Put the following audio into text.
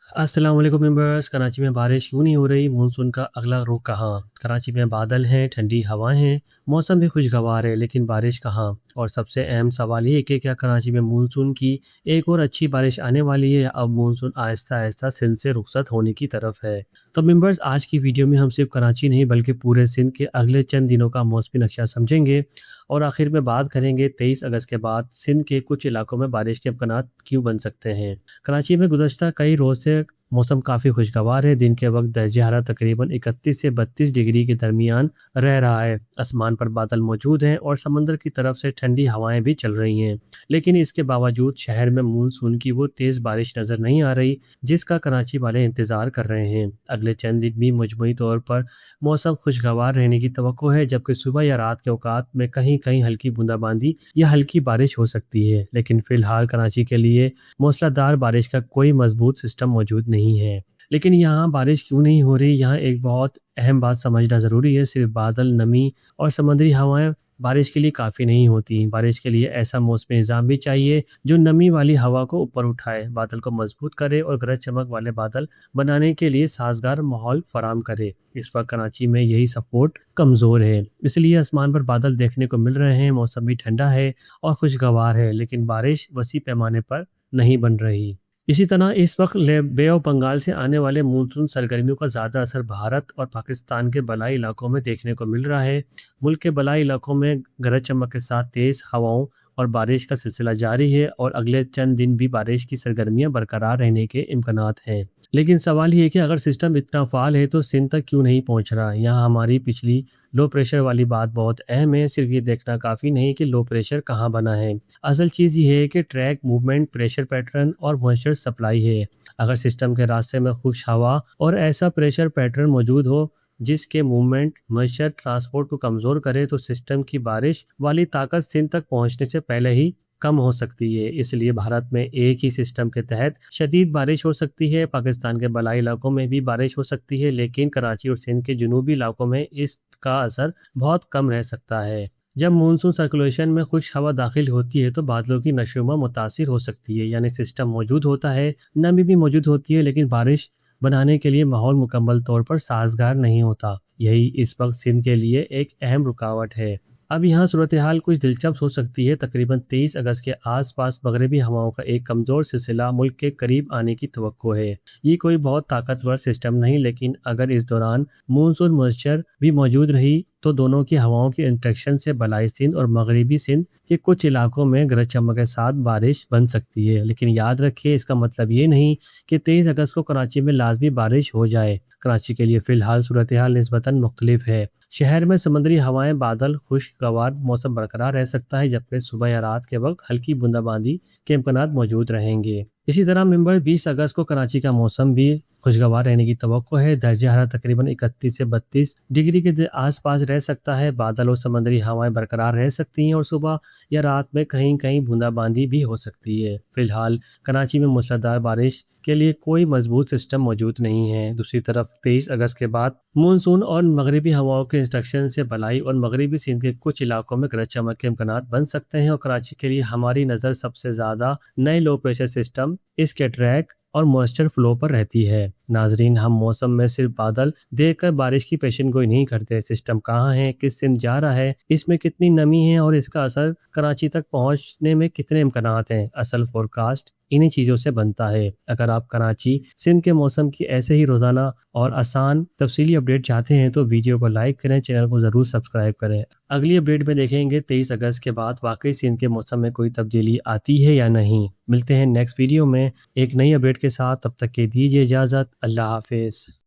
अस्सलाम वालेकुम मेंबर्स। कराची में बारिश क्यों नहीं हो रही? मानसून का अगला रुख कहाँ? कराची में बादल हैं, ठंडी हवाएं हैं, मौसम भी खुशगवार है, लेकिन बारिश कहाँ? और सबसे अहम सवाल ये है कि क्या कराची में मानसून की एक और अच्छी बारिश आने वाली है या अब मानसून आहिस्ता आहिस्ता सिंध से रुखसत होने की तरफ है? तो मेंबर्स, आज की वीडियो में हम सिर्फ कराची नहीं बल्कि पूरे सिंध के अगले चंद दिनों का मौसमी नक्शा समझेंगे और आखिर में बात करेंगे 23 अगस्त के बाद सिंध के कुछ इलाकों में बारिश के इम्कानात क्यों बन सकते हैं। कराची में गुज़श्ता कई रोज़ से मौसम काफ़ी खुशगवार है। दिन के वक्त दर्जा हरारत तकरीबन 31 से 32 डिग्री के दरमियान रह रहा है। आसमान पर बादल मौजूद हैं और समंदर की तरफ से ठंडी हवाएं भी चल रही हैं, लेकिन इसके बावजूद शहर में मानसून की वो तेज़ बारिश नज़र नहीं आ रही जिसका कराची वाले इंतज़ार कर रहे हैं। अगले चंद दिन भी मजमूई तौर पर मौसम खुशगवार रहने की तवक्को है, जबकि सुबह या रात के औकात में कहीं कहीं हल्की बूंदाबांदी या हल्की बारिश हो सकती है। लेकिन फ़िलहाल कराची के लिए मूसलाधार बारिश का कोई मजबूत सिस्टम मौजूद नहीं है। लेकिन यहाँ बारिश क्यों नहीं हो रही, यहाँ एक बहुत अहम बात समझना ज़रूरी है। सिर्फ बादल, नमी और समुद्री हवाएं बारिश के लिए काफ़ी नहीं होती। बारिश के लिए ऐसा मौसमी निज़ाम भी चाहिए जो नमी वाली हवा को ऊपर उठाए, बादल को मजबूत करे और गरज चमक वाले बादल बनाने के लिए साजगार माहौल फराम करे। इस वक्त कराची में यही सपोर्ट कमज़ोर है, इसलिए आसमान पर बादल देखने को मिल रहे हैं, मौसम भी ठंडा है और खुशगवार है, लेकिन बारिश वसी पैमाने पर नहीं बन रही। इसी तरह इस वक्त बे ऑफ बंगाल से आने वाले मानसून सरगर्मियों का ज़्यादा असर भारत और पाकिस्तान के बलाई इलाकों में देखने को मिल रहा है। मुल्क के बलाई इलाकों में गरज चमक के साथ तेज़ हवाओं और बारिश का सिलसिला जारी है और अगले चंद दिन भी बारिश की सरगर्मियां बरकरार रहने के इम्कानात हैं। लेकिन सवाल ये है कि अगर सिस्टम इतना फ़ाल है तो सिंध तक क्यों नहीं पहुंच रहा? यहाँ हमारी पिछली लो प्रेशर वाली बात बहुत अहम है। सिर्फ ये देखना काफ़ी नहीं कि लो प्रेशर कहाँ बना है, असल चीज़ ये है कि ट्रैक मूवमेंट, प्रेशर पैटर्न और मॉइस्चर सप्लाई है। अगर सिस्टम के रास्ते में खुश हवा और ऐसा प्रेशर पैटर्न मौजूद हो जिसके मूवमेंट मॉइस्चर ट्रांसपोर्ट को कमज़ोर करे, तो सिस्टम की बारिश वाली ताकत सिंध तक पहुंचने से पहले ही कम हो सकती है। इसलिए भारत में एक ही सिस्टम के तहत शदीद बारिश हो सकती है, पाकिस्तान के बलाई इलाकों में भी बारिश हो सकती है, लेकिन कराची और सिंध के जनूबी इलाकों में इसका असर बहुत कम रह सकता है। जब मानसून सर्कुलेशन में खुश हवा दाखिल होती है तो बादलों की नशोनुमा मुतासिर हो सकती है, यानी सिस्टम मौजूद होता है, नमी भी मौजूद होती है, लेकिन बारिश बनाने के लिए माहौल मुकम्मल तौर पर साजगार नहीं होता। यही इस वक्त सिंध के लिए एक अहम रुकावट है। अब यहाँ सूरत हाल कुछ दिलचस्प हो सकती है। तकरीबन 23 अगस्त के आसपास मगरबी हवाओं का एक कमज़ोर सिलसिला मुल्क के करीब आने की तवक्को है। ये कोई बहुत ताकतवर सिस्टम नहीं, लेकिन अगर इस दौरान मानसून मॉइस्चर भी मौजूद रही तो दोनों की हवाओं के इंटरेक्शन से बलाई सिंध और मगरबी सिंध के कुछ इलाकों में गरज चमक के साथ बारिश बन सकती है। लेकिन याद रखिए, इसका मतलब ये नहीं कि 23 अगस्त को कराची में लाजमी बारिश हो जाए। कराची के लिए फ़िलहाल सूरत हाल निस्बतन मुख्तलिफ है। शहर में समुद्री हवाएं, बादल, खुशगवार मौसम बरकरार रह सकता है, जबकि सुबह या रात के वक्त हल्की बूंदाबांदी के इम्कानात मौजूद रहेंगे। इसी तरह मेंबर 20 अगस्त को कराची का मौसम भी खुशगवार रहने की तवक्को है। दर्जा हरारत तकरीबन 31 से 32 डिग्री के आसपास रह सकता है। बादल और समुद्री हवाएं बरकरार रह सकती हैं और सुबह या रात में कहीं कहीं बूंदाबांदी भी हो सकती है। फिलहाल कराची में मूसलाधार बारिश के लिए कोई मजबूत सिस्टम मौजूद नहीं है। दूसरी तरफ 23 अगस्त के बाद मानसून और मगरबी हवाओं के इंस्ट्रक्शन से बलाई और मगरबी सिंध के कुछ इलाकों में गरज चमक के इम्कानात बन सकते हैं और कराची के लिए हमारी नज़र सबसे ज़्यादा नए लो प्रेशर सिस्टम, इसके ट्रैक और मॉइस्चर फ्लो पर रहती है। नाजरीन, हम मौसम में सिर्फ बादल देखकर बारिश की पेशन गोई नहीं करते। सिस्टम कहाँ है, किस सिंध जा रहा है, इसमें कितनी नमी है और इसका असर कराची तक पहुंचने में कितने इम्कानात हैं, असल फोरकास्ट इन्हीं चीज़ों से बनता है। अगर आप कराची सिंध के मौसम की ऐसे ही रोज़ाना और आसान तफसीली अपडेट चाहते हैं तो वीडियो को लाइक करें, चैनल को ज़रूर सब्सक्राइब करें। अगली अपडेट में देखेंगे 23 अगस्त के बाद वाकई सिंध के मौसम में कोई तब्दीली आती है या नहीं। मिलते हैं नेक्स्ट वीडियो में एक नई अपडेट के साथ। तब तक के दीजिए इजाज़त। अल्लाह हाफिज़।